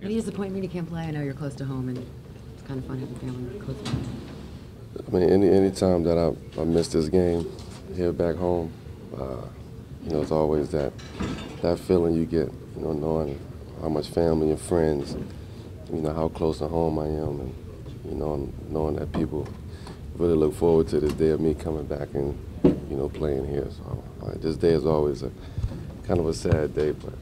Any disappointment you can't play? I know you're close to home, and it's kind of fun having family close to home. I mean, any time that I miss this game here back home, it's always that feeling you get, knowing how much family and friends, how close to home I am, and knowing that people really look forward to this day of me coming back and playing here. So this day is always a kind of a sad day, but.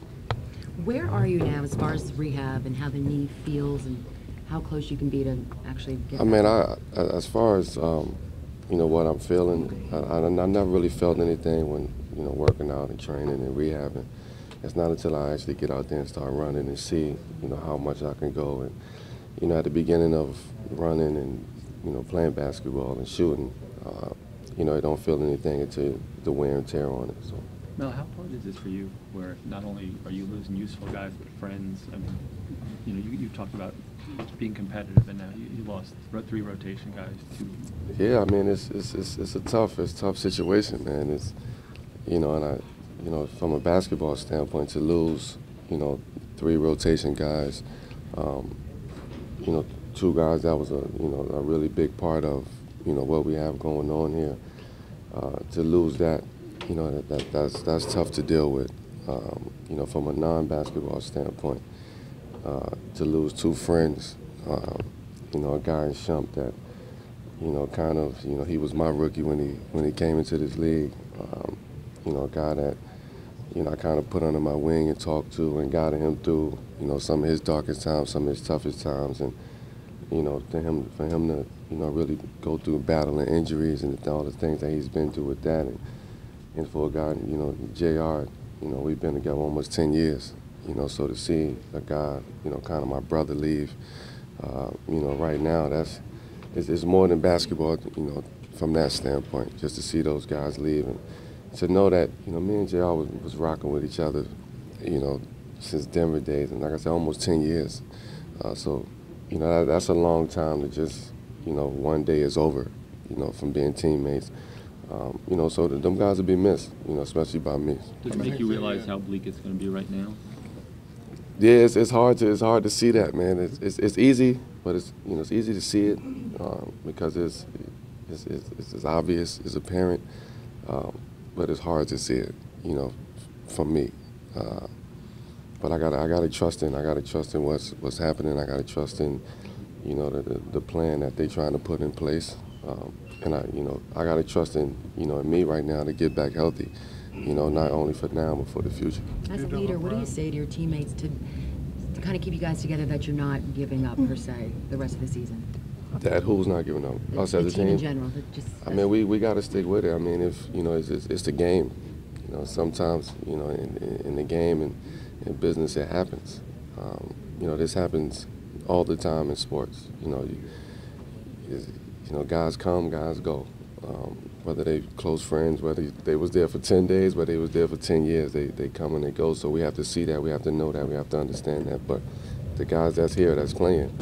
Where are you now as far as rehab and how the knee feels and how close you can be to actually get back? As far as, what I'm feeling, I never really felt anything when, working out and training and rehabbing. It's not until I actually get out there and start running and see, how much I can go. And, at the beginning of running and, playing basketball and shooting, I don't feel anything until the wear and tear on it. So. Mel, how hard is this for you, where not only are you losing useful guys, but friends? I mean, you talked about being competitive, and now you lost 3 rotation guys, 2. Yeah, I mean, it's a tough situation, man. It's, from a basketball standpoint, to lose, 3 rotation guys, 2 guys that was a really big part of, what we have going on here. To lose that. That's tough to deal with, from a non-basketball standpoint. To lose 2 friends, a guy in Shump that, he was my rookie when he came into this league. A guy that, I kind of put under my wing and talked to and guided him through, some of his darkest times, some of his toughest times, and, for him to, really go through battling injuries and all the things that he's been through with that. And for a guy, JR, we've been together almost 10 years, so to see a guy, kind of my brother leave, right now, it's more than basketball, from that standpoint, just to see those guys leave and to know that, me and JR was rocking with each other, since Denver days, and like I said, almost 10 years. So, that's a long time to just, one day is over, from being teammates. So them guys will be missed, especially by me. Does it make you realize how bleak it's going to be right now? Yeah, it's hard to see that, man. It's easy, but it's easy to see it because it's obvious, it's apparent, but it's hard to see it, from me. But I gotta trust in what's happening. I gotta trust in, the plan that they're trying to put in place. And I got to trust in me right now to get back healthy, not only for now but for the future. As a leader, what do you say to your teammates to kind of keep you guys together, that you're not giving up per se the rest of the season? That who's not giving up? Us as a team in general. I mean, we got to stick with it. I mean, if it's the game. Sometimes in the game and in business it happens. This happens all the time in sports. Guys come, guys go. Whether they close friends, whether they was there for 10 days, whether they was there for 10 years, they come and they go. So we have to see that, we have to know that, we have to understand that. But the guys that's here, that's playing,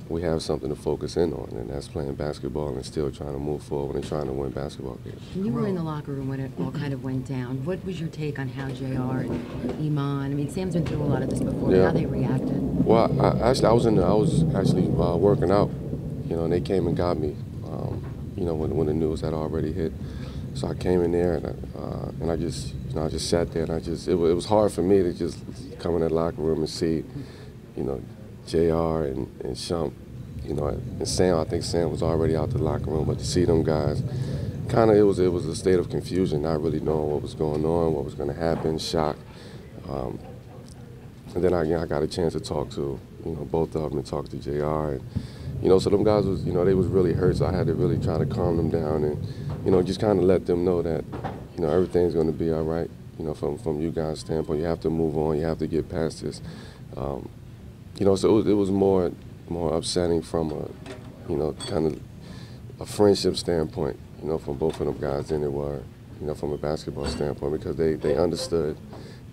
we have something to focus in on, and that's playing basketball and still trying to move forward and trying to win basketball games. You were in the locker room when it all kind of went down. What was your take on how JR and Iman, I mean, Sam's been through a lot of this before, how they reacted? Well, I was actually working out, and they came and got me. When the news had already hit, so I came in there and I just sat there and it was hard for me to just come in that locker room and see, JR and Shump, and Sam. I think Sam was already out the locker room, but to see them guys, it was a state of confusion, not really knowing what was going on, what was going to happen, shock. And then I got a chance to talk to both of them and talk to JR. And, so them guys was, they was really hurt, so I had to really try to calm them down and, just kind of let them know that, everything's going to be all right, from you guys' standpoint. You have to move on. You have to get past this. So it was more upsetting from a, kind of a friendship standpoint, from both of them guys than it were, from a basketball standpoint, because they understood,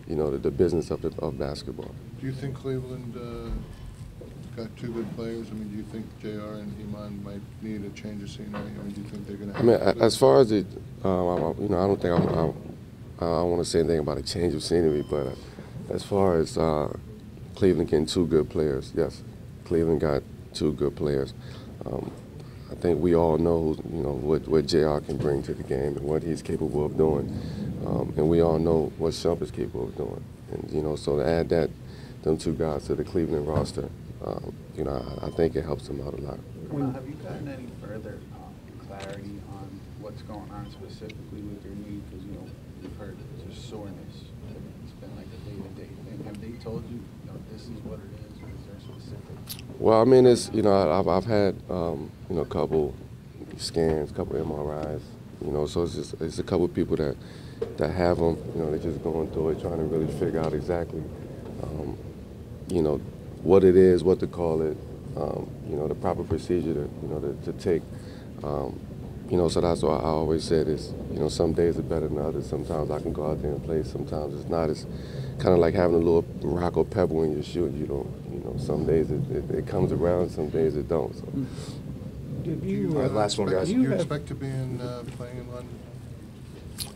the business of basketball. Do you think Cleveland got 2 good players? I mean, do you think JR and Iman might need a change of scenery? I mean, do you think they're going to have as far as it, I don't think I want to say anything about a change of scenery, but as far as, Cleveland getting 2 good players. Yes, Cleveland got 2 good players. I think we all know, what JR can bring to the game and what he's capable of doing, and we all know what Shump is capable of doing. And so to add them 2 guys to the Cleveland roster, I think it helps them out a lot. Have you gotten any further clarity on what's going on specifically with your knee? Because we've heard just soreness. It's been like a day-to-day thing. Have they told you, this is what it is, or is there specific? Well, I mean, it's I've had a couple scans, a couple MRIs, so it's a couple people that have them. They're just going through it, trying to really figure out exactly what it is, what to call it, the proper procedure to take. So that's why I always said is, some days are better than others. Sometimes I can go out there and play. Sometimes it's not. It's kind of like having a little rock or pebble in your shoe. Some days it comes around, some days it don't. So. Last one, guys. Do you expect to be playing in London?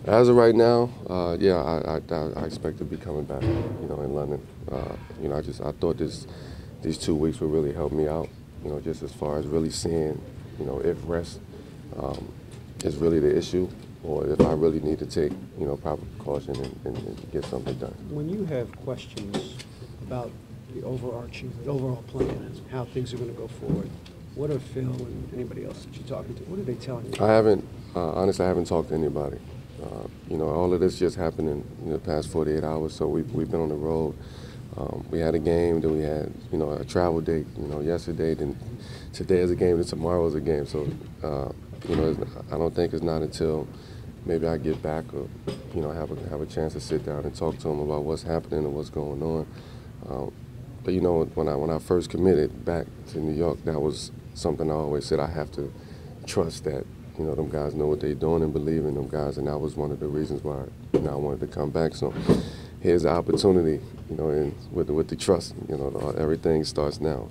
As of right now, yeah, I expect to be coming back, in London. I thought these 2 weeks would really help me out, just as far as really seeing, if rest is really the issue, or if I really need to take, proper precaution and get something done. When you have questions about the overall plan and how things are going to go forward, what are Phil and anybody else that you're talking to, what are they telling you? I haven't, honestly, I haven't talked to anybody. All of this just happened in the past 48 hours, so we've been on the road. We had a game, then we had, a travel date, yesterday, then today is a game, then tomorrow is a game. So, I don't think it's not until maybe I get back or, have a chance to sit down and talk to them about what's happening and what's going on. But, when I first committed back to New York, that was something I always said I have to trust that, them guys know what they're doing and believe in them guys, and that was one of the reasons why, I wanted to come back. So here's the opportunity, and with the trust, everything starts now.